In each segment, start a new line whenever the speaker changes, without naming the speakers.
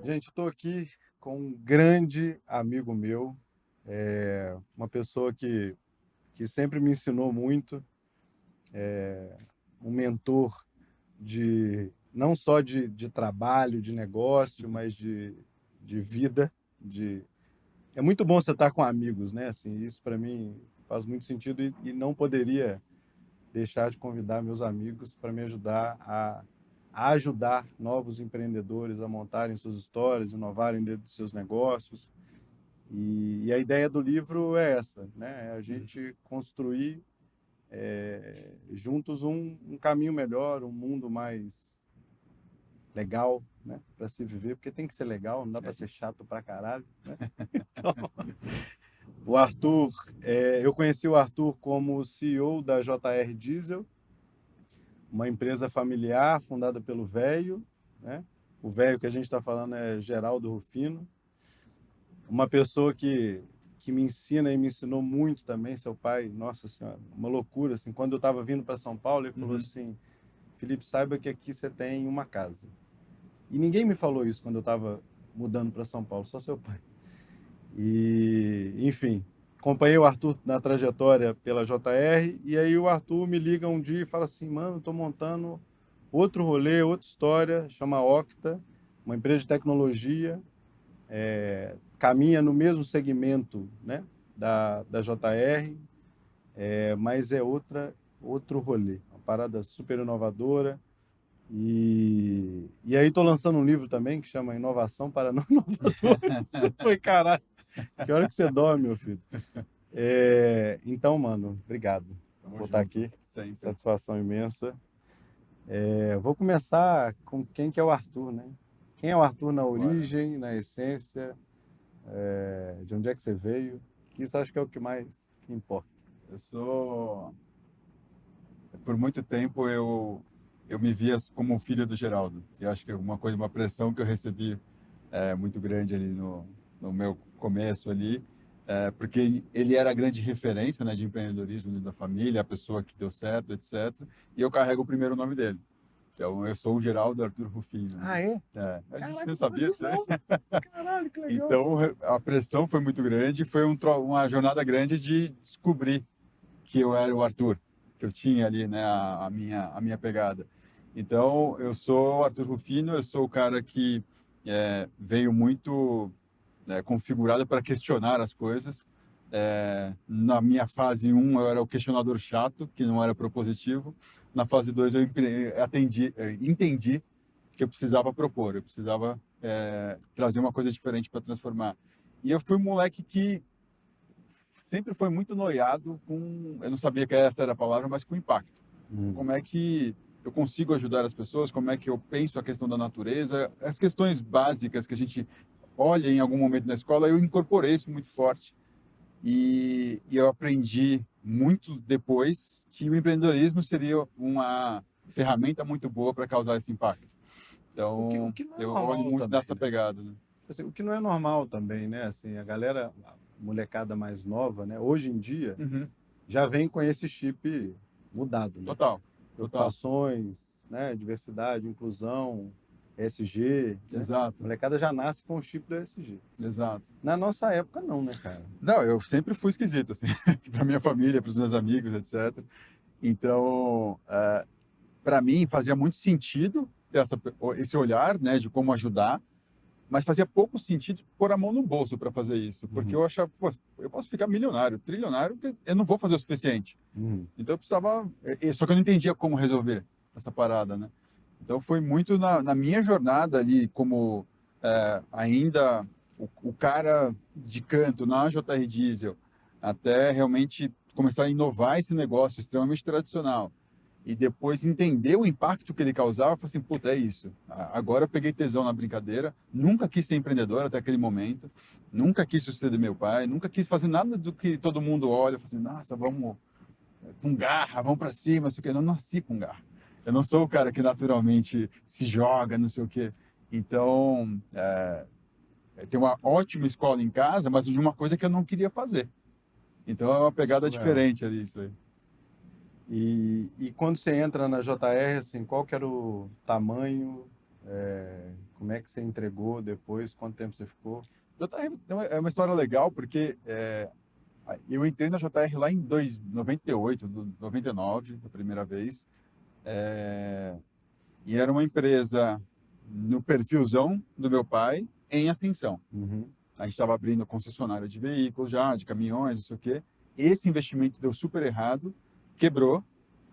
Gente, estou aqui com um grande amigo meu, uma pessoa que sempre me ensinou muito, um mentor de não só de trabalho, de negócio, mas de vida. De... É muito bom você estar com amigos, né? Assim, isso para mim faz muito sentido e não poderia deixar de convidar meus amigos para me ajudar a ajudar novos empreendedores a montarem suas histórias, inovarem dentro dos seus negócios. E a ideia do livro é essa, né? É a gente construir juntos um caminho melhor, um mundo mais legal, né? Para se viver, porque tem que ser legal, não dá para ser chato pra caralho, né? Então, o Arthur, eu conheci o Arthur como CEO da JR Diesel, uma empresa familiar fundada pelo velho, né? O velho que a gente está falando é Geraldo Rufino, uma pessoa que me ensina e me ensinou muito também, seu pai, nossa senhora, uma loucura, assim, quando eu estava vindo para São Paulo, ele falou assim, Felipe, saiba que aqui você tem uma casa. E ninguém me falou isso quando eu estava mudando para São Paulo, só seu pai. E, enfim, acompanhei o Arthur na trajetória pela JR, e aí o Arthur me liga um dia e fala assim, mano, estou montando outro rolê, outra história, chama Octa, uma empresa de tecnologia, caminha no mesmo segmento, né, da JR, mas é outro rolê, uma parada super inovadora. E aí estou lançando um livro também que chama Inovação para Não Inovadores. Você foi, caralho, que hora que você dorme, meu filho? Então, mano, obrigado por estar aqui.
Sempre.
Satisfação imensa. Vou começar com quem que é o Arthur, né? Quem é o Arthur na origem, na essência, de onde é que você veio? Isso acho que é o que mais importa.
Eu sou... Por muito tempo eu me via como um filho do Geraldo. E acho que alguma coisa, uma pressão que eu recebi muito grande ali no meu começo ali, porque ele era a grande referência, né, de empreendedorismo dentro da família, a pessoa que deu certo, etc. E eu carrego o primeiro nome dele. Então, eu sou o Geraldo Arthur Rufino, né?
Ah, é?
A gente
Caraca,
não
não
sabia
fazia
isso, né?
não. Caralho, que legal.
Então, a pressão foi muito grande, foi uma jornada grande de descobrir que eu era o Arthur, que eu tinha ali, né, a minha pegada. Então, eu sou o Arthur Rufino, eu sou o cara que veio muito configurado para questionar as coisas. Na minha fase um eu era o questionador chato, que não era propositivo. Na fase 2 eu entendi que eu precisava propor, eu precisava trazer uma coisa diferente para transformar. E eu fui um moleque que sempre foi muito noiado com, eu não sabia que essa era a palavra, mas com impacto. Como é que eu consigo ajudar as pessoas, como é que eu penso a questão da natureza, as questões básicas que a gente olha em algum momento na escola, eu incorporei isso muito forte. E eu aprendi muito depois que o empreendedorismo seria uma ferramenta muito boa para causar esse impacto.
O
Então,
que não é
eu olho
normal
muito
também,
nessa
né?
pegada, né?
Assim, o que não é normal também, né? Assim, a galera, a molecada mais nova, né? Hoje em dia,
Uhum.
já vem com esse chip mudado, né?
Total, total.
Preocupações, né? Diversidade, inclusão, ESG, né? A
Exato,
molecada já nasce com o chip do ESG.
exato.
Na nossa época, não, né, cara?
Não, eu sempre fui esquisito, assim, para minha família, para os meus amigos, etc. Então, para mim, fazia muito sentido ter esse olhar, né, de como ajudar, mas fazia pouco sentido pôr a mão no bolso para fazer isso, porque
Uhum.
eu achava, pô, eu posso ficar milionário, trilionário, porque eu não vou fazer o suficiente.
Uhum.
Então, eu precisava, só que eu não entendia como resolver essa parada, né? Então, foi muito na minha jornada ali, como ainda o cara de canto na JR Diesel, até realmente começar a inovar esse negócio extremamente tradicional e depois entender o impacto que ele causava, eu falei assim, puta, é isso. Agora eu peguei tesão na brincadeira, nunca quis ser empreendedor até aquele momento, nunca quis suceder meu pai, nunca quis fazer nada do que todo mundo olha, eu falei assim, nossa, vamos com garra, vamos para cima, não sei o quê. Eu não nasci com garra. Eu não sou o cara que naturalmente se joga, não sei o quê. Então, tem uma ótima escola em casa, mas de uma coisa que eu não queria fazer. Então, é uma pegada
Surreal.
diferente ali, isso aí.
E quando você entra na JR, assim, qual que era o tamanho? Como é que você entregou depois? Quanto tempo você ficou?
JR é uma história legal, porque eu entrei na JR lá em 98, 99, a primeira vez. E era uma empresa no perfilzão do meu pai, em ascensão.
Uhum.
A gente estava abrindo concessionária de veículos já, de caminhões, não sei o quê. Esse investimento deu super errado, quebrou,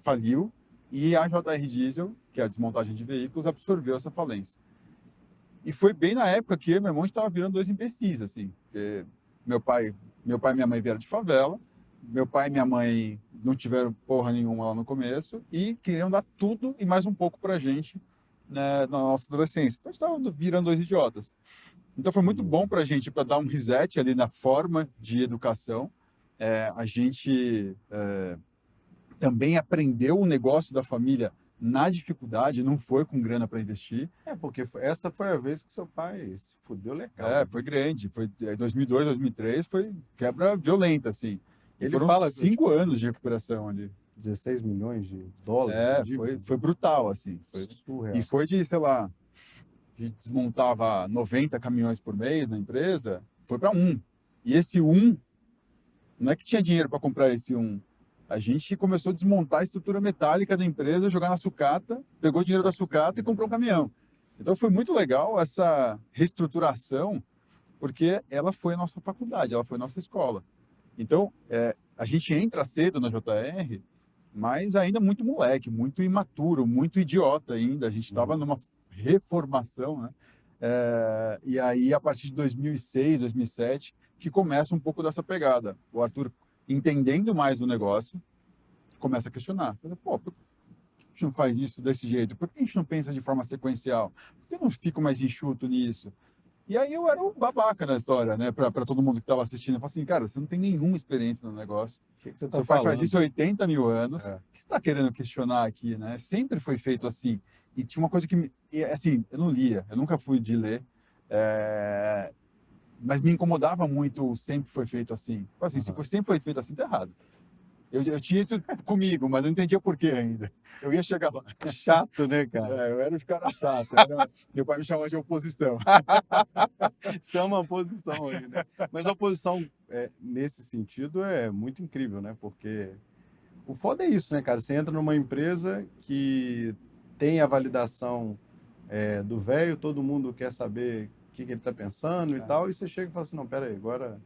faliu, e a JR Diesel, que é a desmontagem de veículos, absorveu essa falência. E foi bem na época que eu e meu irmão estava virando dois imbecis, assim. Porque meu pai e minha mãe vieram de favela, meu pai e minha mãe não tiveram porra nenhuma lá no começo e queriam dar tudo e mais um pouco pra gente, né, na nossa adolescência. Então a gente estava virando dois idiotas. Então foi muito bom pra gente, para dar um reset ali na forma de educação. A gente também aprendeu o negócio da família na dificuldade, não foi com grana para investir.
Porque essa foi a vez que seu pai se fudeu legal.
Foi grande. Foi 2002, 2003, foi quebra violenta, assim.
Ele
foram
fala,
5 anos de recuperação ali.
16 milhões de dólares.
Foi brutal, assim.
Surreal.
E foi de, sei lá, a gente desmontava 90 caminhões por mês na empresa, foi para um. E esse um, não é que tinha dinheiro para comprar esse um. A gente começou a desmontar a estrutura metálica da empresa, jogar na sucata, pegou o dinheiro da sucata e comprou um caminhão. Então foi muito legal essa reestruturação, porque ela foi a nossa faculdade, ela foi a nossa escola. Então, a gente entra cedo na JR, mas ainda muito moleque, muito imaturo, muito idiota ainda. A gente estava numa reformação, né? E aí, a partir de 2006, 2007, que começa um pouco dessa pegada. O Arthur, entendendo mais do negócio, começa a questionar. Pô, por que a gente não faz isso desse jeito? Por que a gente não pensa de forma sequencial? Por que eu não fico mais enxuto nisso? E aí eu era o babaca na história, né? Para todo mundo que estava assistindo. Eu falei assim, cara, você não tem nenhuma experiência no negócio.
Que você tá
Seu pai
falando?
faz isso há 80 mil anos.
É.
O que você está querendo questionar aqui, né? Sempre foi feito assim. E tinha uma coisa que, assim, eu não lia. Eu nunca fui de ler. Mas me incomodava muito, sempre foi feito assim. Assim, se sempre foi feito assim, tá errado. Eu tinha isso comigo, mas não entendia por quê ainda. Eu ia chegar lá.
Chato, né, cara?
Eu era um cara chato. Meu pai me chamava de oposição.
Chama a oposição aí, né? Mas a oposição, nesse sentido, é muito incrível, né? Porque o foda é isso, né, cara? Você entra numa empresa que tem a validação do velho, todo mundo quer saber o que ele está pensando e tal, e você chega e fala assim, não, pera aí, agora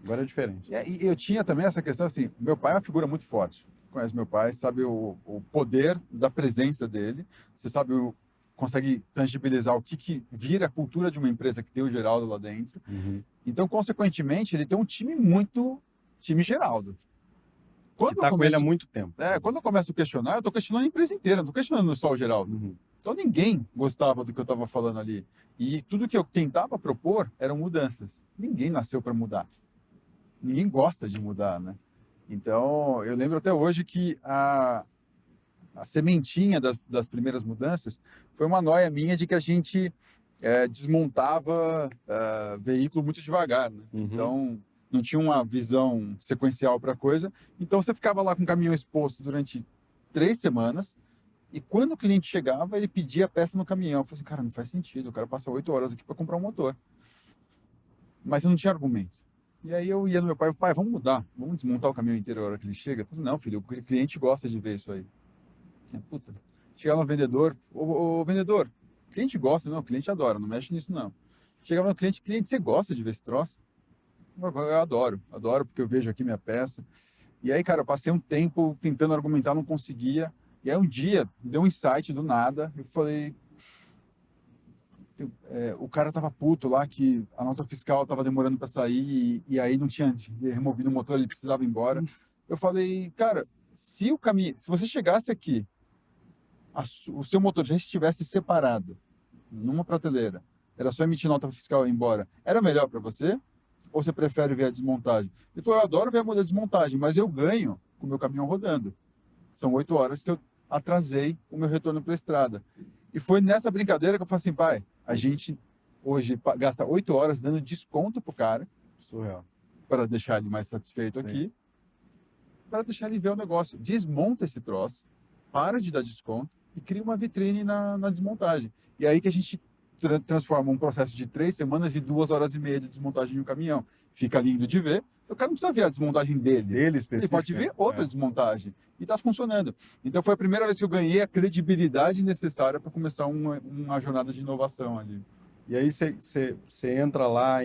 é diferente.
E eu tinha também essa questão assim, meu pai é uma figura muito forte. Conhece meu pai, sabe o poder da presença dele, você sabe, consegue tangibilizar o que vira a cultura de uma empresa que tem o Geraldo lá dentro.
Uhum.
Então, consequentemente, ele tem um time time Geraldo.
Que está com ele há muito tempo.
Quando eu começo a questionar, eu estou questionando a empresa inteira, não estou questionando só o Geraldo.
Uhum.
Então, ninguém gostava do que eu estava falando ali. E tudo que eu tentava propor eram mudanças. Ninguém nasceu para mudar. Ninguém gosta de mudar, né? Então, eu lembro até hoje que a sementinha das primeiras mudanças foi uma noia minha de que a gente desmontava veículo muito devagar, né?
Uhum.
Então, não tinha uma visão sequencial para a coisa. Então, você ficava lá com o caminhão exposto durante 3 semanas e quando o cliente chegava, ele pedia a peça no caminhão. Eu falei assim, cara, não faz sentido, o cara passa 8 horas aqui para comprar um motor. Mas eu não tinha argumento. E aí eu ia no meu pai, vamos mudar, vamos desmontar o caminhão inteiro a hora que ele chega. Eu falei, não, filho, o cliente gosta de ver isso aí. Puta, chegava no vendedor, ô vendedor, o cliente gosta, não, o cliente adora, não mexe nisso não. Chegava no cliente, você gosta de ver esse troço? Eu adoro porque eu vejo aqui minha peça. E aí, cara, eu passei um tempo tentando argumentar, não conseguia. E aí um dia, deu um insight do nada, eu falei, o cara tava puto lá que a nota fiscal tava demorando para sair e aí não tinha removido o motor, ele precisava ir embora. Eu falei, cara, se você chegasse aqui, o seu motor já estivesse separado numa prateleira, era só emitir nota fiscal e ir embora, era melhor para você? Ou você prefere ver a desmontagem? Ele falou, eu adoro ver a desmontagem, mas eu ganho com o meu caminhão rodando. São 8 horas que eu atrasei o meu retorno para a estrada. E foi nessa brincadeira que eu falei assim, pai, a gente hoje gasta 8 horas dando desconto pro cara.
Surreal.
Para deixar ele mais satisfeito. Sim. Aqui. para deixar ele ver o negócio. Desmonta esse troço, para de dar desconto e cria uma vitrine na desmontagem. E aí que a gente transforma um processo de 3 semanas em 2 horas e meia de desmontagem de um caminhão. Fica lindo de ver. O cara não precisa ver a desmontagem dele. Ele pode ver outra desmontagem. E está funcionando. Então foi a primeira vez que eu ganhei a credibilidade necessária para começar uma jornada de inovação ali.
E aí você entra lá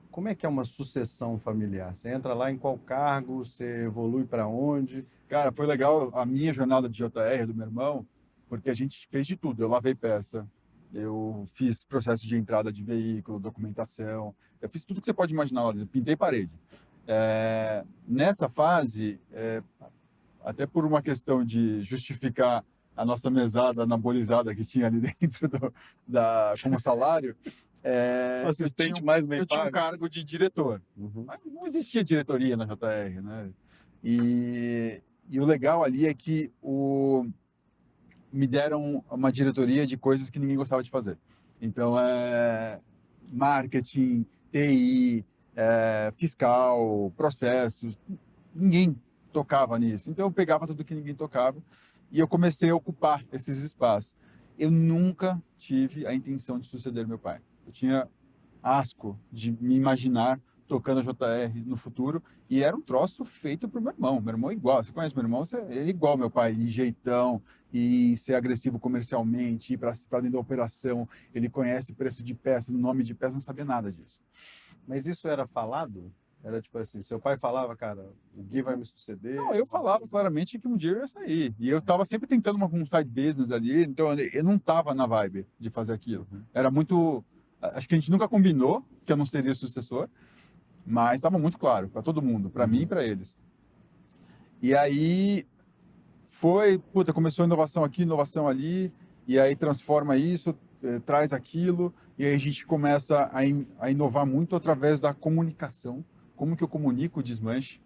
como é que é uma sucessão familiar? Você entra lá em qual cargo? Você evolui para onde?
Cara, foi legal a minha jornada de JR do meu irmão, porque a gente fez de tudo. Eu lavei peça, eu fiz processo de entrada de veículo, documentação, eu fiz tudo que você pode imaginar, eu pintei parede. Nessa fase, até por uma questão de justificar a nossa mesada anabolizada que tinha ali dentro como salário, eu tinha um cargo de diretor.
Uhum.
Mas não existia diretoria na JR, né? E o legal ali é que me deram uma diretoria de coisas que ninguém gostava de fazer. Então, marketing, TI, fiscal, processos, ninguém tocava nisso. Então, eu pegava tudo que ninguém tocava e eu comecei a ocupar esses espaços. Eu nunca tive a intenção de suceder meu pai. Eu tinha asco de me imaginar tocando a JR no futuro, e era um troço feito para o meu irmão. Meu irmão é igual. Você conhece meu irmão? Ele é igual ao meu pai, em jeitão, e ser agressivo comercialmente, ir para dentro da operação. Ele conhece preço de peça, nome de peça, não sabia nada disso.
Mas isso era falado? Era tipo assim, seu pai falava, cara, o Gui vai me suceder?
Não, eu falava claramente que um dia eu ia sair. E eu estava sempre tentando um side business ali, então eu não estava na vibe de fazer aquilo. Era muito... Acho que a gente nunca combinou que eu não seria o sucessor, mas estava muito claro para todo mundo, para mim e para eles. E aí começou inovação aqui, inovação ali, e aí transforma isso, traz aquilo, e aí a gente começa a inovar muito através da comunicação. Como que eu comunico o desmanche,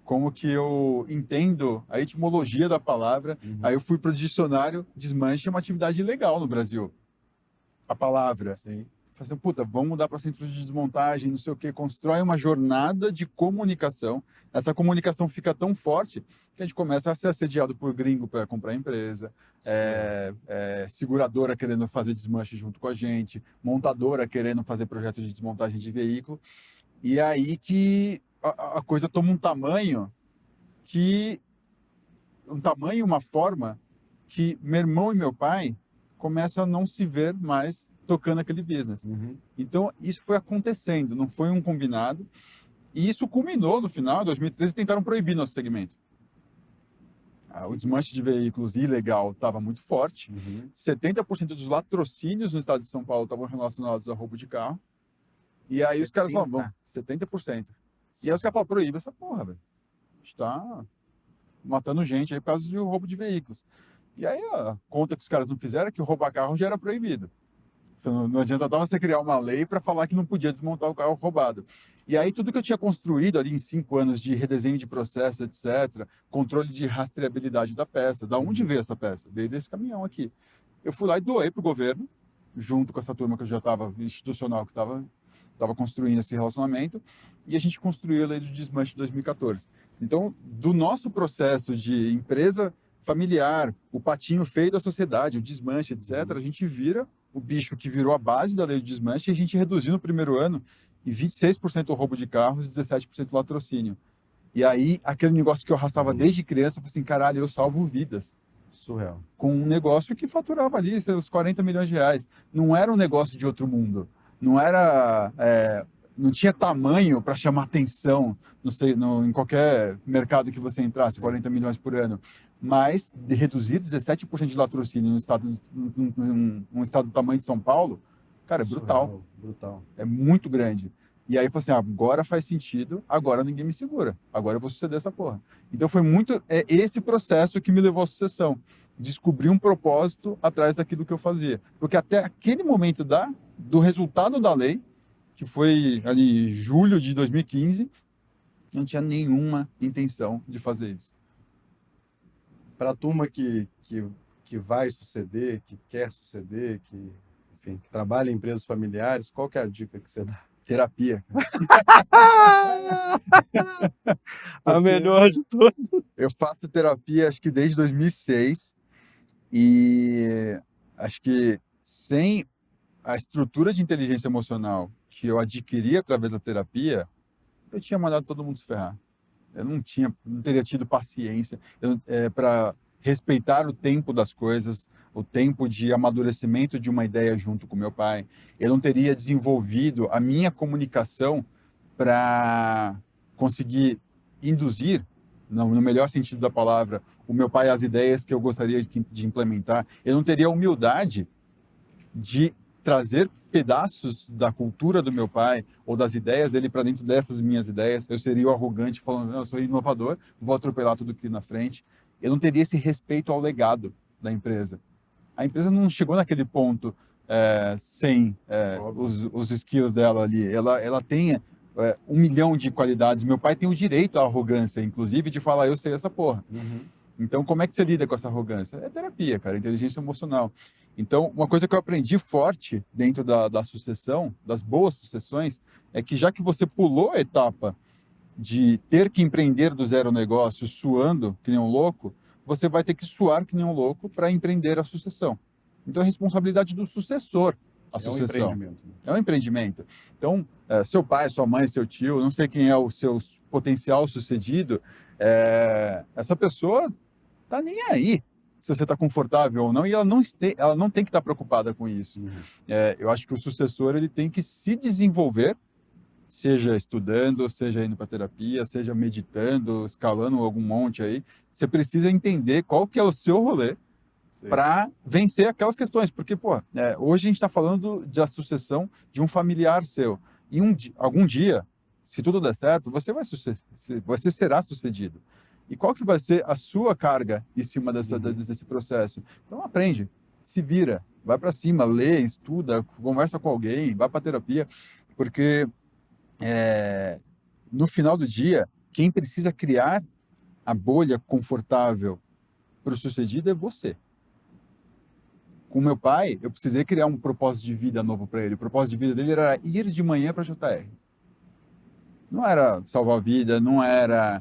como que eu entendo a etimologia da palavra. Aí eu fui para o dicionário, desmanche é uma atividade ilegal no Brasil. A palavra.
Sim.
Falei assim, puta, vamos mudar para centro de desmontagem, não sei o quê. Constrói uma jornada de comunicação. Essa comunicação fica tão forte que a gente começa a ser assediado por gringo para comprar empresa, seguradora querendo fazer desmanche junto com a gente, montadora querendo fazer projetos de desmontagem de veículo. E aí que a coisa toma um tamanho e uma forma que meu irmão e meu pai começam a não se ver mais tocando aquele business. Então, isso foi acontecendo, não foi um combinado. E isso culminou no final, em 2013, tentaram proibir nosso segmento. O desmanche de veículos ilegal estava muito forte. 70% dos latrocínios no estado de São Paulo estavam relacionados a roubo de carro. E aí os caras falavam, 70%. E aí os caras falaram, proíbe essa porra, velho. A gente tá matando gente aí por causa de roubo de veículos. E aí a conta que os caras não fizeram é que o roubar carro já era proibido. Não adiantava você criar uma lei para falar que não podia desmontar o carro roubado. E aí tudo que eu tinha construído ali em 5 anos de redesenho de processo, etc., controle de rastreabilidade da peça, da onde veio essa peça? Veio desse caminhão aqui. Eu fui lá e doei para o governo, junto com essa turma que eu já estava, institucional, que estava construindo esse relacionamento, e a gente construiu a lei do desmanche de 2014. Então, do nosso processo de empresa familiar, o patinho feio da sociedade, o desmanche, etc., a gente vira o bicho que virou a base da lei do desmanche, e a gente reduziu no primeiro ano em 26% o roubo de carros e 17% o latrocínio. E aí, aquele negócio que eu arrastava desde criança, eu falei assim, caralho, eu salvo vidas.
Surreal.
Com um negócio que faturava ali seus 40 milhões de reais. Não era um negócio de outro mundo. Não era... não tinha tamanho para chamar atenção, não sei, em qualquer mercado que você entrasse, 40 milhões por ano. Mas de reduzir 17% de latrocínio num estado do tamanho de São Paulo, cara, é brutal.
Brutal.
É muito grande. E aí eu falei assim, agora faz sentido, agora ninguém me segura. Agora eu vou suceder essa porra. Então foi muito esse processo que me levou à sucessão. Descobrir um propósito atrás daquilo que eu fazia. Porque até aquele momento do resultado da lei, que foi ali julho de 2015, não tinha nenhuma intenção de fazer isso.
Para a turma que vai suceder, que quer suceder, enfim, que trabalha em empresas familiares, qual que é a dica que você dá?
Terapia.
A melhor de todas.
Eu faço terapia acho que desde 2006 e acho que sem a estrutura de inteligência emocional que eu adquiri através da terapia, eu tinha mandado todo mundo se ferrar. Eu não teria tido paciência para respeitar o tempo das coisas, o tempo de amadurecimento de uma ideia junto com meu pai. Eu não teria desenvolvido a minha comunicação para conseguir induzir, no melhor sentido da palavra, o meu pai às ideias que eu gostaria de implementar. Eu não teria a humildade de trazer pedaços da cultura do meu pai ou das ideias dele para dentro dessas minhas ideias. Eu seria o arrogante falando, não, eu sou inovador, vou atropelar tudo que tem na frente. Eu não teria esse respeito ao legado da empresa. A empresa não chegou naquele ponto sem os skills dela ali. Ela tem 1 milhão de qualidades. Meu pai tem o direito à arrogância, inclusive, de falar, eu sei essa porra.
Uhum.
Então, como é que você lida com essa arrogância? É terapia, cara, inteligência emocional. Então, uma coisa que eu aprendi forte dentro da sucessão, das boas sucessões, é que já que você pulou a etapa de ter que empreender do zero negócio suando que nem um louco, você vai ter que suar que nem um louco para empreender a sucessão. Então, é responsabilidade do sucessor a sucessão.
Um empreendimento.
É um empreendimento. Então, seu pai, sua mãe, seu tio, não sei quem é o seu potencial sucedido, essa pessoa tá nem aí se você está confortável ou não, e ela não tem que estar preocupada com isso.
Uhum.
Eu acho que o sucessor ele tem que se desenvolver, seja estudando, seja indo para terapia, seja meditando, escalando algum monte aí. Você precisa entender qual que é o seu rolê para vencer aquelas questões, porque hoje a gente está falando da sucessão de um familiar seu, e algum dia, se tudo der certo, você será sucedido. E qual que vai ser a sua carga em cima desse processo? Então aprende, se vira, vai para cima, lê, estuda, conversa com alguém, vai para terapia, porque no final do dia, quem precisa criar a bolha confortável para o sucedido é você. Com meu pai, eu precisei criar um propósito de vida novo para ele. O propósito de vida dele era ir de manhã para a JR. Não era salvar a vida, não era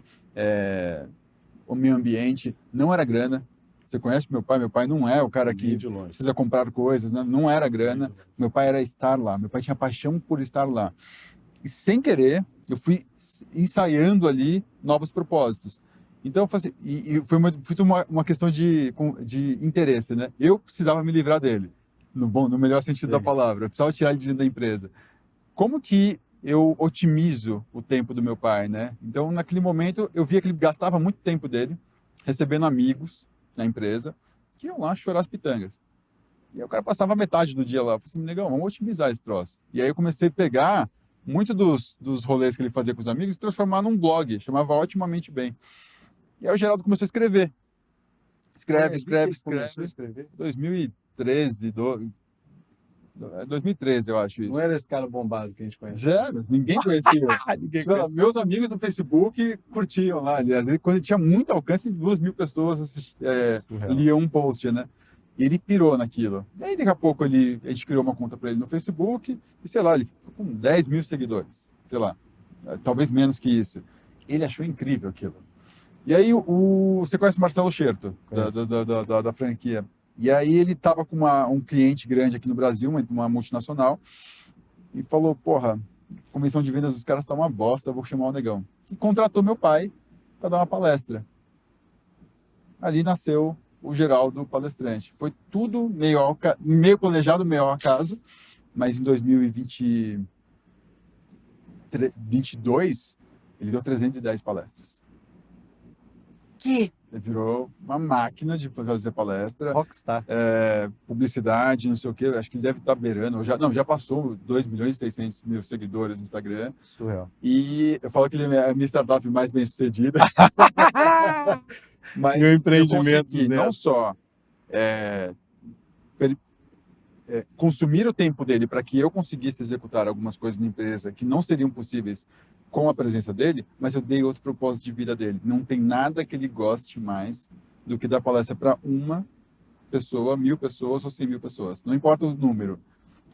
o meio ambiente, não era grana. Você conhece meu pai não é o cara que precisa comprar coisas, né? Não era grana. Meu pai era estar lá, meu pai tinha paixão por estar lá. E sem querer, eu fui ensaiando ali novos propósitos. Então, eu falei, e foi uma questão de interesse, né? Eu precisava me livrar dele, no melhor sentido da palavra. Eu precisava tirar ele de dentro da empresa. Como que eu otimizo o tempo do meu pai, né? Então, naquele momento, eu via que ele gastava muito tempo dele recebendo amigos na empresa que iam lá chorar as pitangas. E aí o cara passava metade do dia lá. Eu falei assim, negão, vamos otimizar esse troço. E aí eu comecei a pegar muito dos rolês que ele fazia com os amigos e transformar num blog, chamava Otimamente Bem. E aí o Geraldo começou a escrever. Escreve.
Começou a escrever?
2013, 2013, eu acho isso.
Não era esse cara bombado que a gente conhece?
Zero, ninguém conhecia. Meus amigos no Facebook curtiam lá. Aliás, quando ele tinha muito alcance, 2.000 pessoas liam um post, né? E ele pirou naquilo. E aí, daqui a pouco, a gente criou uma conta para ele no Facebook e, sei lá, ele ficou com 10 mil seguidores. Sei lá, talvez menos que isso. Ele achou incrível aquilo. E aí, você conhece o Marcelo Scherto, da franquia. E aí ele estava com um cliente grande aqui no Brasil, uma multinacional, e falou, porra, a comissão de vendas dos caras está uma bosta, eu vou chamar o negão. E contratou meu pai para dar uma palestra. Ali nasceu o Geraldo palestrante. Foi tudo meio planejado, meio ao acaso, mas em 2022 ele deu 310 palestras. Ele virou uma máquina de fazer palestra.
Rockstar.
Publicidade, não sei o quê. Acho que ele deve estar beirando. Já passou 2.600.000 seguidores no Instagram.
Surreal.
E eu falo que ele é a minha startup mais bem sucedida. Mas
meu empreendimento
eu consegui não só consumir o tempo dele para que eu conseguisse executar algumas coisas na empresa que não seriam possíveis com a presença dele, mas eu dei outro propósito de vida dele. Não tem nada que ele goste mais do que dar palestra para uma pessoa, 1.000 pessoas ou 100.000 pessoas. Não importa o número.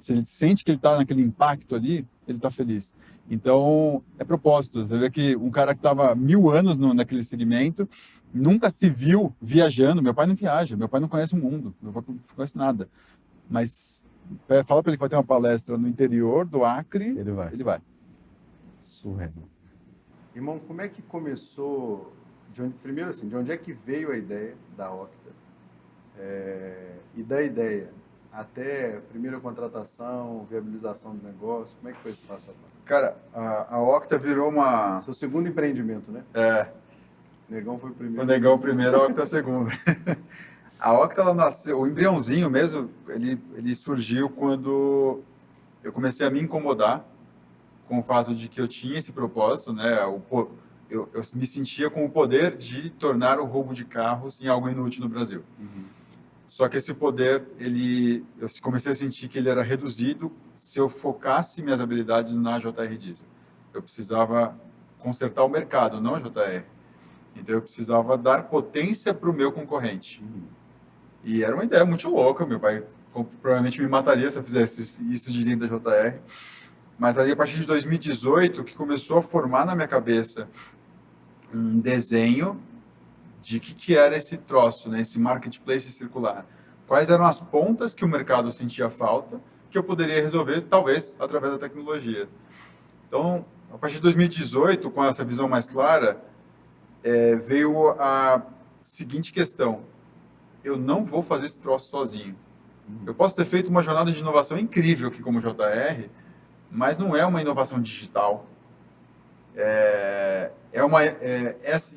Se ele sente que ele está naquele impacto ali, ele está feliz. Então, é propósito. Você vê que um cara que estava 1000 anos naquele segmento, nunca se viu viajando. Meu pai não viaja, meu pai não conhece o mundo, meu pai não conhece nada. Mas fala para ele que vai ter uma palestra no interior do Acre,
Ele vai.
ele vai.
Surreal. Irmão, como é que começou? Primeiro, assim, de onde é que veio a ideia da Octa? E da ideia até primeira contratação, viabilização do negócio, como é que foi esse passo a passo?
Cara, a Octa virou uma...
Seu segundo empreendimento, né? O Negão foi o primeiro.
O Negão primeiro, a Octa segundo. A Octa, ela nasceu, o embriãozinho mesmo, ele surgiu quando eu comecei a me incomodar com o fato de que eu tinha esse propósito, né? Eu me sentia com o poder de tornar o roubo de carros em algo inútil no Brasil.
Uhum.
Só que esse poder, eu comecei a sentir que ele era reduzido se eu focasse minhas habilidades na JR Diesel. Eu precisava consertar o mercado, não a JR. Então eu precisava dar potência para o meu concorrente.
Uhum.
E era uma ideia muito louca. Meu pai provavelmente me mataria se eu fizesse isso de dentro da JR. Mas ali, a partir de 2018, que começou a formar na minha cabeça um desenho de que era esse troço, né? Esse marketplace circular. Quais eram as pontas que o mercado sentia falta, que eu poderia resolver, talvez, através da tecnologia. Então, a partir de 2018, com essa visão mais clara, veio a seguinte questão. Eu não vou fazer esse troço sozinho. Eu posso ter feito uma jornada de inovação incrível aqui como JR, mas não é uma inovação digital.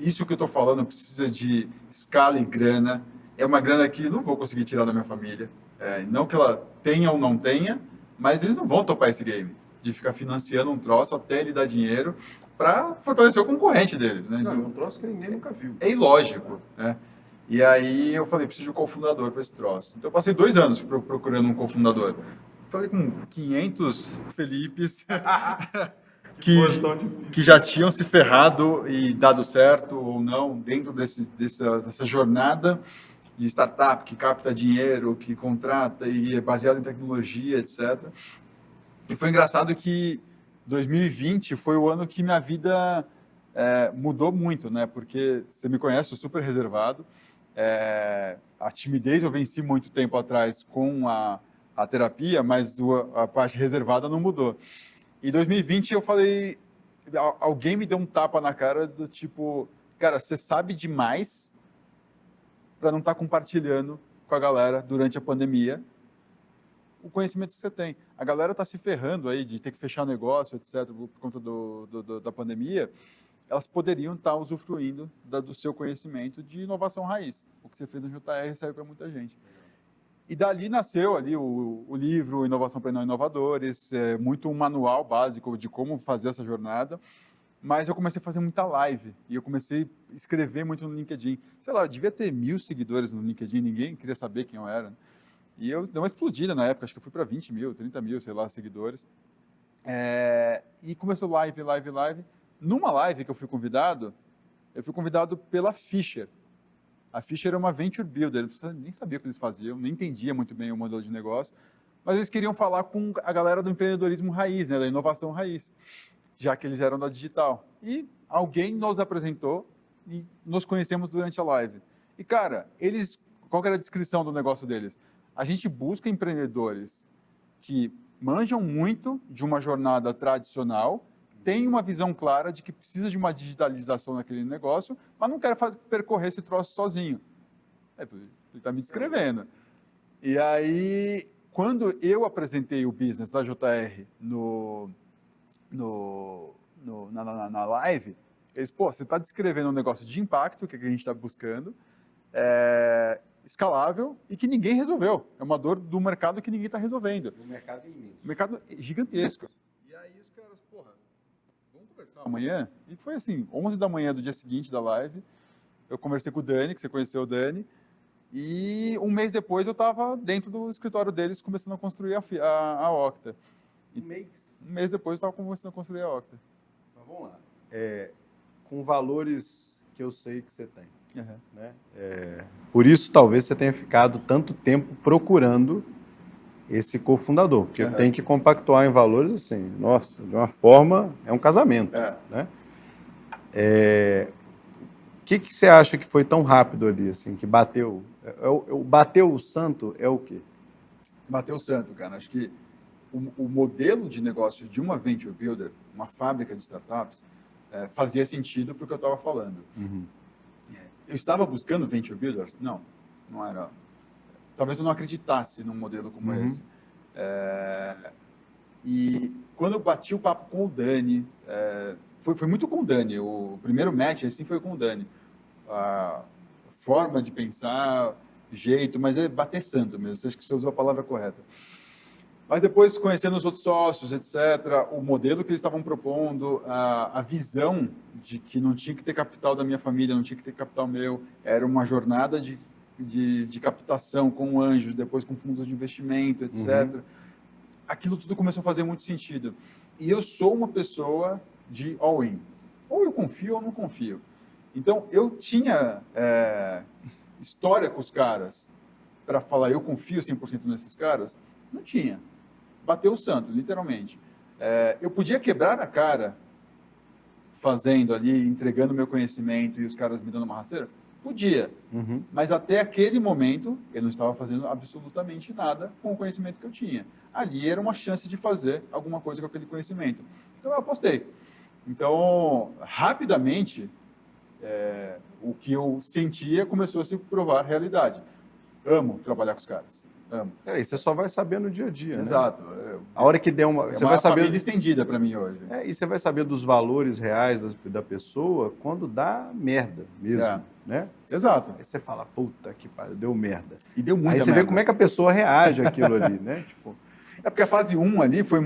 Isso que eu estou falando precisa de escala e grana. É uma grana que eu não vou conseguir tirar da minha família. Não que ela tenha ou não tenha, mas eles não vão topar esse game de ficar financiando um troço até ele dar dinheiro para fortalecer o concorrente dele. Né?
Não, é um troço que ninguém nunca viu.
É ilógico. Né? E aí eu falei, preciso de um cofundador para esse troço. Então eu passei 2 anos procurando um cofundador. Falei com 500 Felipes que já tinham se ferrado e dado certo ou não dentro dessa jornada de startup que capta dinheiro, que contrata e é baseado em tecnologia, etc. E foi engraçado que 2020 foi o ano que minha vida mudou muito, né? Porque você me conhece, eu sou super reservado. A timidez eu venci muito tempo atrás com a terapia, mas a parte reservada não mudou. Em 2020 eu falei, alguém me deu um tapa na cara do tipo, cara, você sabe demais para não estar compartilhando com a galera durante a pandemia o conhecimento que você tem. A galera está se ferrando aí de ter que fechar negócio, etc., por conta da pandemia. Elas poderiam estar usufruindo do seu conhecimento de inovação raiz. O que você fez no JR serve para muita gente. E dali nasceu ali o livro Inovação para Não Inovadores, muito um manual básico de como fazer essa jornada. Mas eu comecei a fazer muita live e eu comecei a escrever muito no LinkedIn. Sei lá, eu devia ter 1000 seguidores no LinkedIn, ninguém queria saber quem eu era. E eu dei uma explodida na época, acho que eu fui para 20 mil, 30 mil, sei lá, seguidores. E começou live. Numa live que eu fui convidado pela Fisher. A Fisher é uma venture builder, eu nem sabia o que eles faziam, nem entendia muito bem o modelo de negócio, mas eles queriam falar com a galera do empreendedorismo raiz, né, da inovação raiz, já que eles eram da digital. E alguém nos apresentou e nos conhecemos durante a live. E, cara, qual era a descrição do negócio deles? A gente busca empreendedores que manjam muito de uma jornada tradicional, tem uma visão clara de que precisa de uma digitalização naquele negócio, mas não quer percorrer esse troço sozinho. Ele está me descrevendo. E aí, quando eu apresentei o business da JR na live, eles, você está descrevendo um negócio de impacto, que a gente está buscando, escalável e que ninguém resolveu. É uma dor do mercado que ninguém está resolvendo.
O mercado é imenso.
O mercado é gigantesco. E aí os caras, vamos conversar amanhã? E foi assim, 11 da manhã do dia seguinte da live, eu conversei com o Dani, que você conheceu o Dani, e um mês depois eu estava dentro do escritório deles começando a construir a Octa. Um mês depois eu estava começando a construir a Octa.
Mas vamos lá. Com valores que eu sei que você tem.
Uhum.
Né? Por isso, talvez, você tenha ficado tanto tempo procurando esse cofundador, porque tem que compactuar em valores assim, nossa, de uma forma, é um casamento, né? O que você acha que foi tão rápido ali, assim, que bateu? Bateu o santo é o quê?
Bateu o santo, cara. Acho que o modelo de negócio de uma venture builder, uma fábrica de startups, fazia sentido para o que eu estava falando. Eu estava buscando venture builders? Não, não era. Talvez eu não acreditasse num modelo como esse. E quando eu bati o papo com o Dani, foi muito com o Dani. O primeiro match assim foi com o Dani. A forma de pensar, jeito, mas é bater santo mesmo. Acho que você usou a palavra correta. Mas depois, conhecendo os outros sócios, etc., o modelo que eles estavam propondo, a visão de que não tinha que ter capital da minha família, não tinha que ter capital meu, era uma jornada de captação com anjos, depois com fundos de investimento, etc. Aquilo tudo começou a fazer muito sentido. E eu sou uma pessoa de all-in. Ou eu confio ou não confio. Então, eu tinha história com os caras para falar eu confio 100% nesses caras? Não tinha. Bateu o santo, literalmente. Eu podia quebrar a cara fazendo ali, entregando meu conhecimento e os caras me dando uma rasteira? Podia. Mas até aquele momento, eu não estava fazendo absolutamente nada com o conhecimento que eu tinha. Ali era uma chance de fazer alguma coisa com aquele conhecimento. Então, eu apostei. Então, rapidamente, o que eu sentia começou a se provar realidade. Amo trabalhar com os caras. Amo.
E você só vai saber no dia a dia,
Exato.
né? A hora que der uma...
Você vai saber... família estendida para mim hoje.
E você vai saber dos valores reais da pessoa quando dá merda mesmo, né?
Exato.
Aí você fala, puta que pariu, deu merda.
E deu muita merda.
Aí você vê como é que a pessoa reage àquilo ali, né? Tipo...
porque a fase 1 ali foi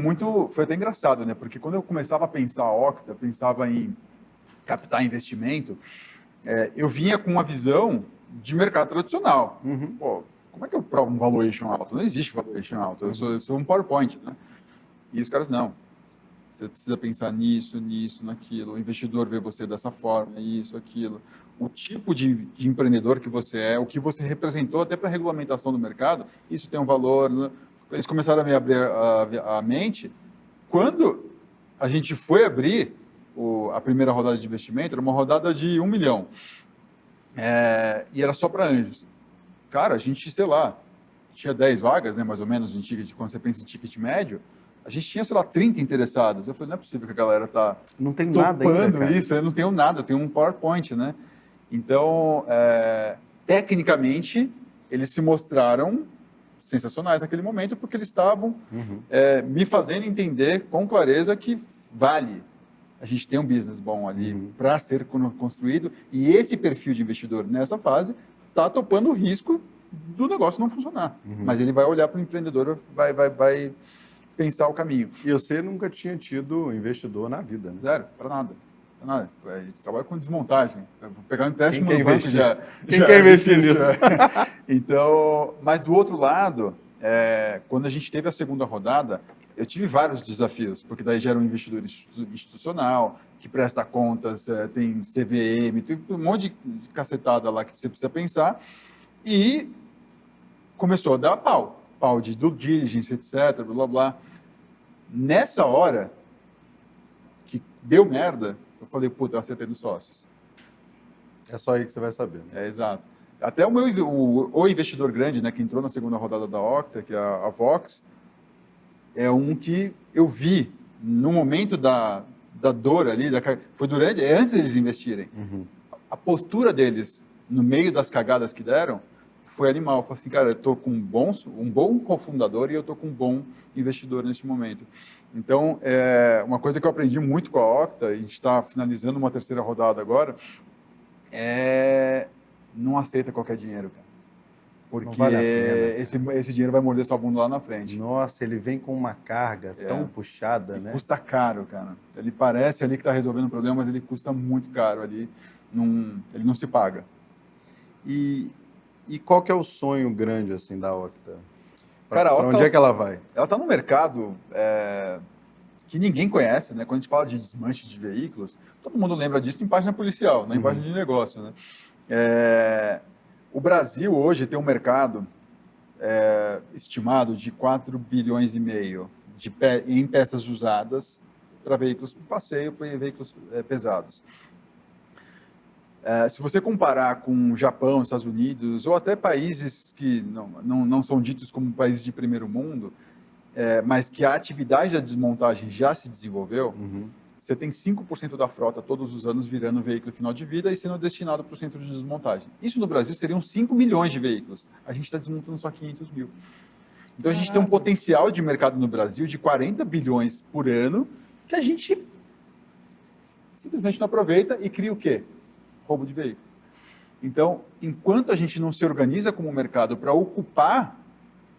até engraçado, né? Porque quando eu começava a pensar a Octa, pensava em captar investimento, eu vinha com uma visão de mercado tradicional. Pô, como é que eu provo um valuation alto? Não existe valuation alto, eu sou um PowerPoint, né? E os caras, não. Você precisa pensar nisso, naquilo. O investidor vê você dessa forma, isso, aquilo. O tipo de empreendedor que você é, o que você representou até para a regulamentação do mercado, isso tem um valor, né? Eles começaram a me abrir a mente. Quando a gente foi abrir a primeira rodada de investimento, era uma rodada de 1 milhão. E era só para anjos. Cara, a gente, sei lá, tinha 10 vagas, né, mais ou menos, em ticket, quando você pensa em ticket médio, a gente tinha, sei lá, 30 interessados. Eu falei, não é possível que a galera tá
não tem nada ainda, cara.
Isso, eu não tenho nada, eu tenho um PowerPoint, né? Então, tecnicamente, eles se mostraram sensacionais naquele momento, porque eles estavam me fazendo entender com clareza que vale a gente ter um business bom ali para ser construído, e esse perfil de investidor nessa fase está topando o risco do negócio não funcionar. Mas ele vai olhar para o empreendedor, vai pensar o caminho.
E você nunca tinha tido investidor na vida, né?
Zero, para nada. A gente trabalha com desmontagem. Eu vou pegar um empréstimo no banco
Quem quer investir nisso?
Então, mas do outro lado, quando a gente teve a segunda rodada, eu tive vários desafios, porque daí já era um investidor institucional, que presta contas, tem CVM, tem um monte de cacetada lá que você precisa pensar, e começou a dar pau de due diligence, etc, blá, blá. Nessa hora, que deu merda, eu falei, puta, eu acertei dos sócios.
É só aí que você vai saber.
Exato. Até o investidor grande, né, que entrou na segunda rodada da Octa, que é a Vox, é um que eu vi no momento da dor ali, foi antes deles investirem. A postura deles, no meio das cagadas que deram, foi animal. Eu falei assim, cara, eu estou com um bom cofundador e eu estou com um bom investidor neste momento. Então, uma coisa que eu aprendi muito com a Octa, a gente está finalizando uma terceira rodada agora, não aceita qualquer dinheiro, cara. Porque
vale a pena,
esse dinheiro vai morder sua bunda lá na frente.
Nossa, ele vem com uma carga tão puxada, né?
Custa caro, cara. Ele parece ali que está resolvendo um problema, mas ele custa muito caro ali. Ele não se paga.
E qual que é o sonho grande, assim, da Octa?
Cara,
para onde é que ela vai?
Ela está num mercado que ninguém conhece, né? Quando a gente fala de desmanche de veículos, todo mundo lembra disso em página policial, não em página de negócio, né? O Brasil hoje tem um mercado estimado de 4 bilhões e meio em peças usadas para veículos de passeio e veículos pesados. Se você comparar com o Japão, Estados Unidos, ou até países que não são ditos como países de primeiro mundo, mas que a atividade da desmontagem já se desenvolveu, você tem 5% da frota todos os anos virando veículo final de vida e sendo destinado para o centro de desmontagem. Isso no Brasil seriam 5 milhões de veículos. A gente está desmontando só 500 mil. Então a gente tem um potencial de mercado no Brasil de 40 bilhões por ano que a gente simplesmente não aproveita e cria o quê? Roubo de veículos. Então, enquanto a gente não se organiza como mercado para ocupar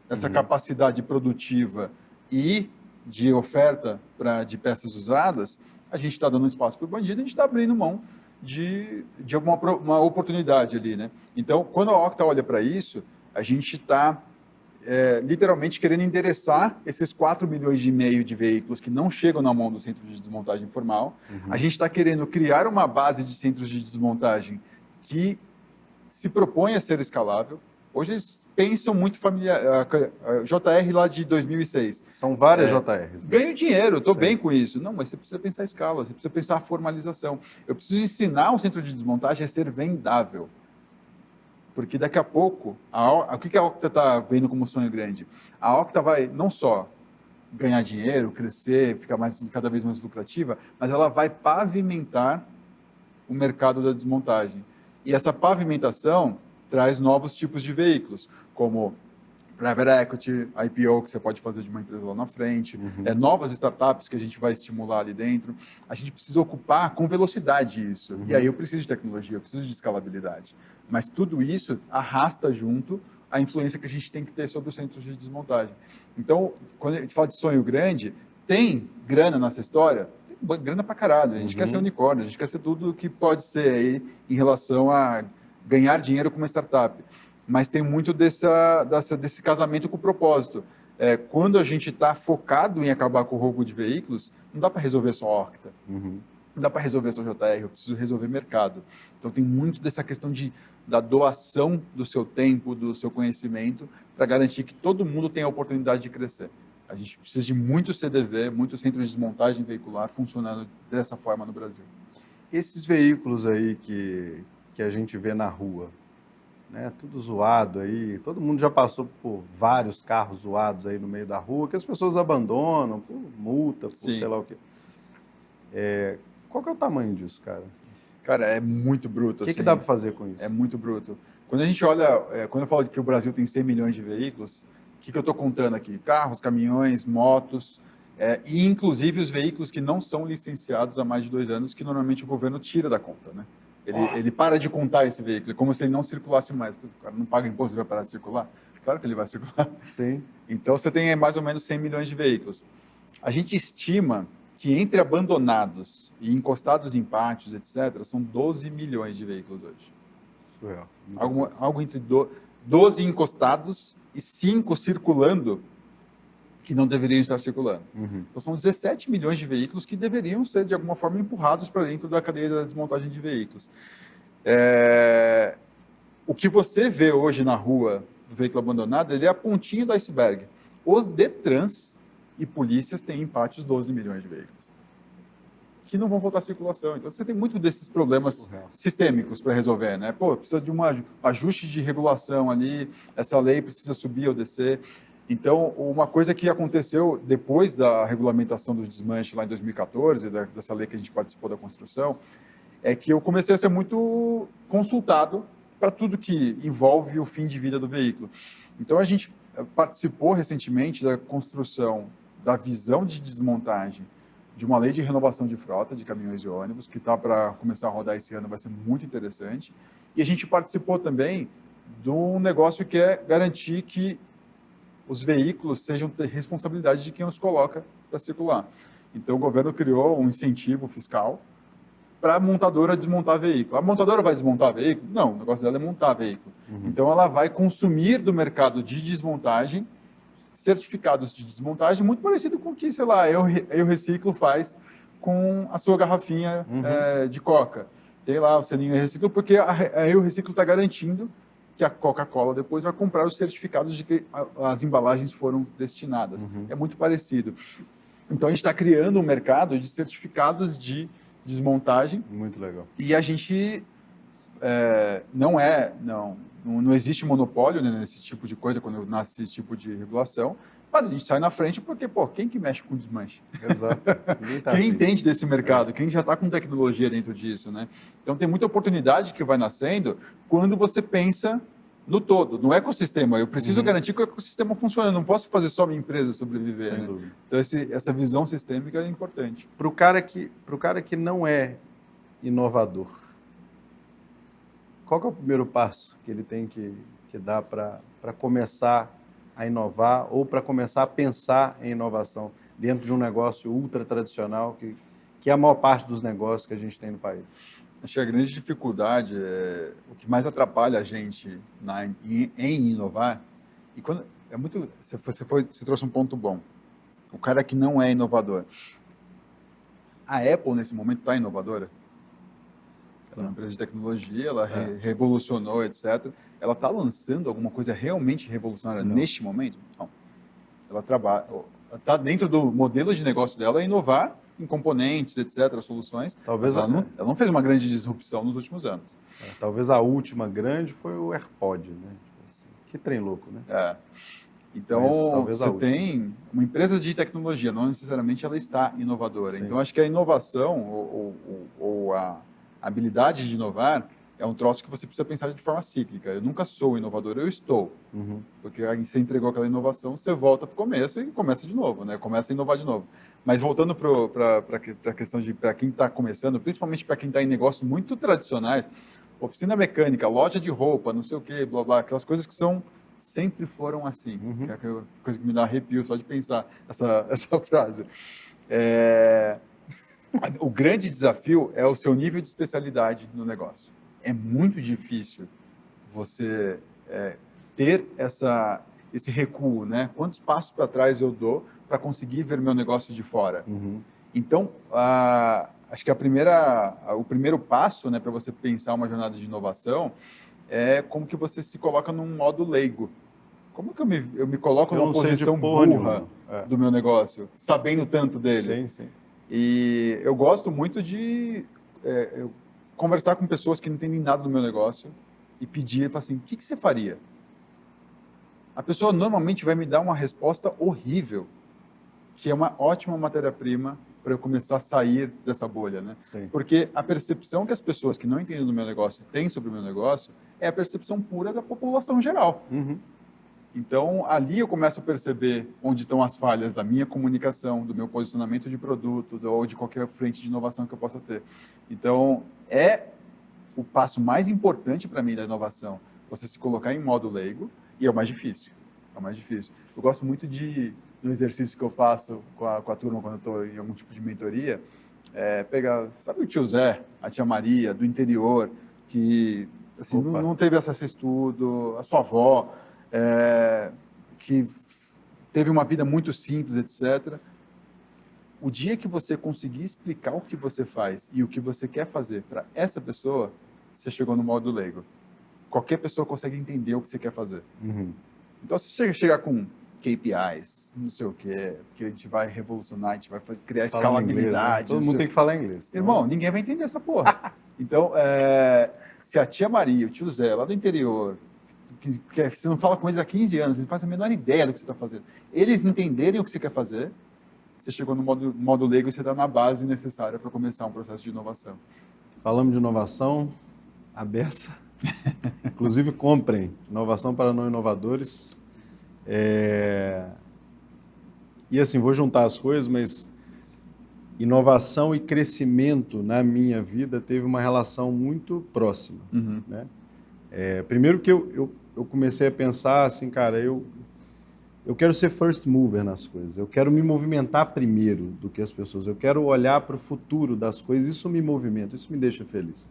essa capacidade produtiva e de oferta de peças usadas, a gente está dando espaço para o bandido, a gente está abrindo mão de uma oportunidade ali, né? Então, quando a Octa olha para isso, a gente está literalmente querendo endereçar esses 4 milhões e meio de veículos que não chegam na mão do centro de desmontagem formal. A gente está querendo criar uma base de centros de desmontagem que se propõe a ser escalável. Hoje eles pensam muito familiar. A JR lá de 2006.
São várias JRs.
Né? Ganho dinheiro, estou bem com isso. Não, mas você precisa pensar a escala, você precisa pensar a formalização. Eu preciso ensinar o centro de desmontagem a ser vendável. Porque daqui a pouco, o que a Octa está vendo como sonho grande? A Octa vai não só ganhar dinheiro, crescer, ficar cada vez mais lucrativa, mas ela vai pavimentar o mercado da desmontagem. E essa pavimentação traz novos tipos de veículos, como private equity, IPO, que você pode fazer de uma empresa lá na frente, novas startups que a gente vai estimular ali dentro. A gente precisa ocupar com velocidade isso. E aí eu preciso de tecnologia, eu preciso de escalabilidade. Mas tudo isso arrasta junto a influência que a gente tem que ter sobre os centros de desmontagem. Então, quando a gente fala de sonho grande, tem grana nessa história? Tem grana pra caralho. A gente quer ser unicórnio, a gente quer ser tudo que pode ser aí em relação a ganhar dinheiro com uma startup. Mas tem muito desse casamento com o propósito. Quando a gente está focado em acabar com o roubo de veículos, não dá para resolver só a Octa. Não dá para resolver só JR, eu preciso resolver mercado. Então tem muito dessa questão da doação do seu tempo, do seu conhecimento, para garantir que todo mundo tenha a oportunidade de crescer. A gente precisa de muito CDV, muito centro de desmontagem veicular funcionando dessa forma no Brasil.
Esses veículos aí que a gente vê na rua, né, tudo zoado aí, todo mundo já passou por vários carros zoados aí no meio da rua, que as pessoas abandonam por multa, por sei lá o quê. Qual que é o tamanho disso, cara?
Cara, é muito bruto.
O que dá para fazer com isso?
É muito bruto. Quando a gente olha, quando eu falo que o Brasil tem 100 milhões de veículos, o que eu estou contando aqui? Carros, caminhões, motos, e inclusive os veículos que não são licenciados há mais de 2 anos, que normalmente o governo tira da conta, né? Ele para de contar esse veículo, como se ele não circulasse mais. O cara não paga imposto, ele vai parar de circular? Claro que ele vai circular.
Sim.
Então, você tem mais ou menos 100 milhões de veículos. A gente estima que entre abandonados e encostados em pátios, etc., são 12 milhões de veículos hoje.
Surreal.
Algo entre 12 encostados e 5 circulando que não deveriam estar circulando. Então, são 17 milhões de veículos que deveriam ser, de alguma forma, empurrados para dentro da cadeia da desmontagem de veículos. O que você vê hoje na rua do veículo abandonado, ele é a pontinha do iceberg. Os Detrans e polícias têm em pátios 12 milhões de veículos que não vão voltar à circulação. Então, você tem muito desses problemas sistêmicos para resolver, né? Precisa de um ajuste de regulação ali, essa lei precisa subir ou descer. Então, uma coisa que aconteceu depois da regulamentação do desmanche lá em 2014, dessa lei que a gente participou da construção, é que eu comecei a ser muito consultado para tudo que envolve o fim de vida do veículo. Então, a gente participou recentemente da construção da visão de desmontagem de uma lei de renovação de frota de caminhões e ônibus, que está para começar a rodar esse ano, vai ser muito interessante. E a gente participou também de um negócio que é garantir que os veículos sejam responsabilidade de quem os coloca para circular. Então, o governo criou um incentivo fiscal para a montadora desmontar veículo. A montadora vai desmontar veículo? Não, o negócio dela é montar veículo. Então, ela vai consumir do mercado de desmontagem certificados de desmontagem, muito parecido com o que, sei lá, eu Reciclo faz com a sua garrafinha de Coca. Tem lá o selinho Eu Reciclo, porque a Eu Reciclo está garantindo que a Coca-Cola depois vai comprar os certificados de que as embalagens foram destinadas. É muito parecido. Então, a gente está criando um mercado de certificados de desmontagem.
Muito legal.
E a gente não existe monopólio, né, nesse tipo de coisa, quando nasce esse tipo de regulação, mas a gente sai na frente porque, quem que mexe com desmanche?
Exato.
Quem entende desse mercado? Quem já está com tecnologia dentro disso, né? Então, tem muita oportunidade que vai nascendo quando você pensa no todo, no ecossistema. Eu preciso garantir que o ecossistema funcione, eu não posso fazer só minha empresa sobreviver.
Sem
né?
dúvida.
Então, essa visão sistêmica é importante.
Para o cara que não é inovador, qual que é o primeiro passo que ele tem que dar para começar a inovar ou para começar a pensar em inovação dentro de um negócio ultra tradicional que é a maior parte dos negócios que a gente tem no país?
Acho que a grande dificuldade, o que mais atrapalha a gente em inovar, e quando é muito, você trouxe um ponto bom. O cara que não é inovador. A Apple nesse momento está inovadora. Ela é uma empresa de tecnologia, ela revolucionou, etc. Ela está lançando alguma coisa realmente revolucionária neste momento? Não. Ela trabalha, está dentro do modelo de negócio dela inovar em componentes, etc., soluções.
Talvez
ela não fez uma grande disrupção nos últimos anos.
Talvez a última grande foi o AirPod, né? Tipo assim, que trem louco, né?
Então, você tem uma empresa de tecnologia, não necessariamente ela está inovadora. Sim. Então, acho que a inovação ou a habilidade de inovar é um troço que você precisa pensar de forma cíclica. Eu nunca sou inovador, eu estou. Porque aí você entregou aquela inovação, você volta para o começo e começa de novo, né? Começa a inovar de novo. Mas voltando para a questão de para quem está começando, principalmente para quem está em negócios muito tradicionais, oficina mecânica, loja de roupa, não sei o quê, blá, blá, aquelas coisas que sempre foram assim. Que é aquela coisa que me dá arrepio só de pensar essa frase. O grande desafio é o seu nível de especialidade no negócio. É muito difícil você ter esse recuo, né? Quantos passos para trás eu dou para conseguir ver meu negócio de fora? Então, acho que o primeiro passo, né, para você pensar uma jornada de inovação é como que você se coloca num modo leigo. Como que eu me coloco numa posição burra do meu negócio, sabendo tanto dele?
Sim.
E eu gosto muito de conversar com pessoas que não entendem nada do meu negócio e pedir assim, o que você faria? A pessoa normalmente vai me dar uma resposta horrível, que é uma ótima matéria-prima para eu começar a sair dessa bolha, né?
Sim.
Porque a percepção que as pessoas que não entendem do meu negócio têm sobre o meu negócio é a percepção pura da população geral. Então, ali eu começo a perceber onde estão as falhas da minha comunicação, do meu posicionamento de produto, ou de qualquer frente de inovação que eu possa ter. Então, é o passo mais importante para mim da inovação, você se colocar em modo leigo, e é o mais difícil. Eu gosto muito do exercício que eu faço com a turma quando eu estou em algum tipo de mentoria, pegar, sabe o tio Zé, a tia Maria, do interior, que assim, não teve acesso a estudo, a sua avó, que teve uma vida muito simples, etc. O dia que você conseguir explicar o que você faz e o que você quer fazer para essa pessoa, você chegou no modo leigo. Qualquer pessoa consegue entender o que você quer fazer. Então, se você chegar com KPIs, não sei o quê, porque a gente vai revolucionar, a gente vai criar escalabilidade.
Inglês, né? Todo mundo tem que falar inglês.
Irmão, ninguém vai entender essa porra. Então, se a tia Maria, o tio Zé, lá do interior, que você não fala com eles há 15 anos, eles não fazem a menor ideia do que você está fazendo. Eles entenderem o que você quer fazer, você chegou no modo leigo e você está na base necessária para começar um processo de inovação.
Falamos de inovação, a beça. Inclusive, comprem Inovação para Não Inovadores. E assim, vou juntar as coisas, mas inovação e crescimento na minha vida teve uma relação muito próxima. Né? Primeiro que eu comecei a pensar assim, cara, eu quero ser first mover nas coisas, eu quero me movimentar primeiro do que as pessoas, eu quero olhar para o futuro das coisas, isso me movimenta, isso me deixa feliz.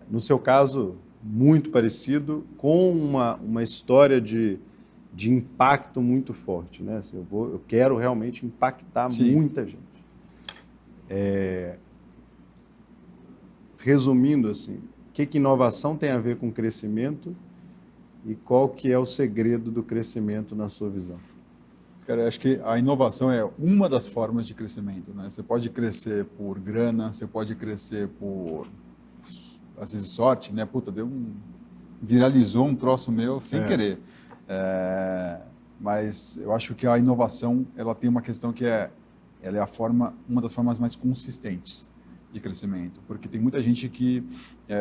No seu caso, muito parecido, com uma história de impacto muito forte, né? Assim, eu quero realmente impactar muita gente. Resumindo, assim, que inovação tem a ver com crescimento e qual que é o segredo do crescimento na sua visão?
Cara, eu acho que a inovação é uma das formas de crescimento, né? Você pode crescer por grana, você pode crescer por, às vezes, sorte, né? Puta, viralizou um troço meu sem querer. Mas eu acho que a inovação, ela tem uma questão que ela é uma das formas mais consistentes de crescimento, porque tem muita gente que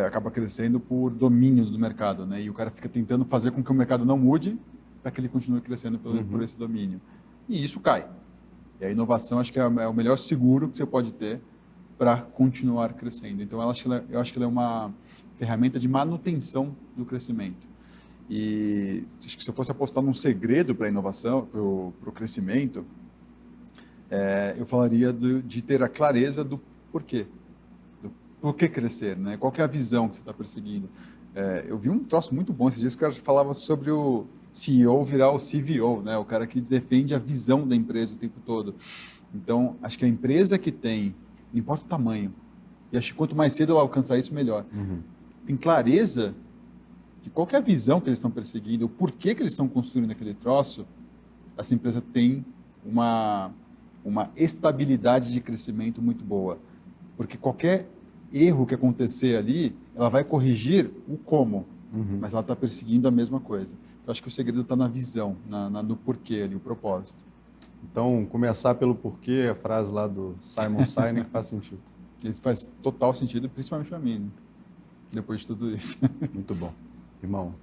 acaba crescendo por domínio do mercado, né? E o cara fica tentando fazer com que o mercado não mude para que ele continue crescendo por esse domínio. E isso cai. E a inovação, acho que é o melhor seguro que você pode ter para continuar crescendo. Então, eu acho que ela é uma ferramenta de manutenção do crescimento. E acho que se eu fosse apostar num segredo para a inovação, para o crescimento, eu falaria de ter a clareza do porquê. Do porquê crescer, né? Qual que é a visão que você está perseguindo? Eu vi um troço muito bom esses dias, que o cara falava sobre o CEO virar o CVO, né? O cara que defende a visão da empresa o tempo todo. Então, acho que a empresa que tem, não importa o tamanho, e acho que quanto mais cedo ela alcançar isso, melhor. Tem clareza de qual que é a visão que eles estão perseguindo, o porquê que eles estão construindo aquele troço, essa empresa tem uma estabilidade de crescimento muito boa. Porque qualquer erro que acontecer ali, ela vai corrigir o como, mas ela está perseguindo a mesma coisa. Então, acho que o segredo está na visão, no porquê ali, o propósito.
Então, começar pelo porquê, a frase lá do Simon Sinek faz sentido.
Isso faz total sentido, principalmente para mim, né? Depois de tudo isso.
Muito bom. Irmão,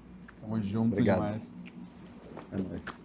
Tamo junto
obrigado.
demais.
É nóis.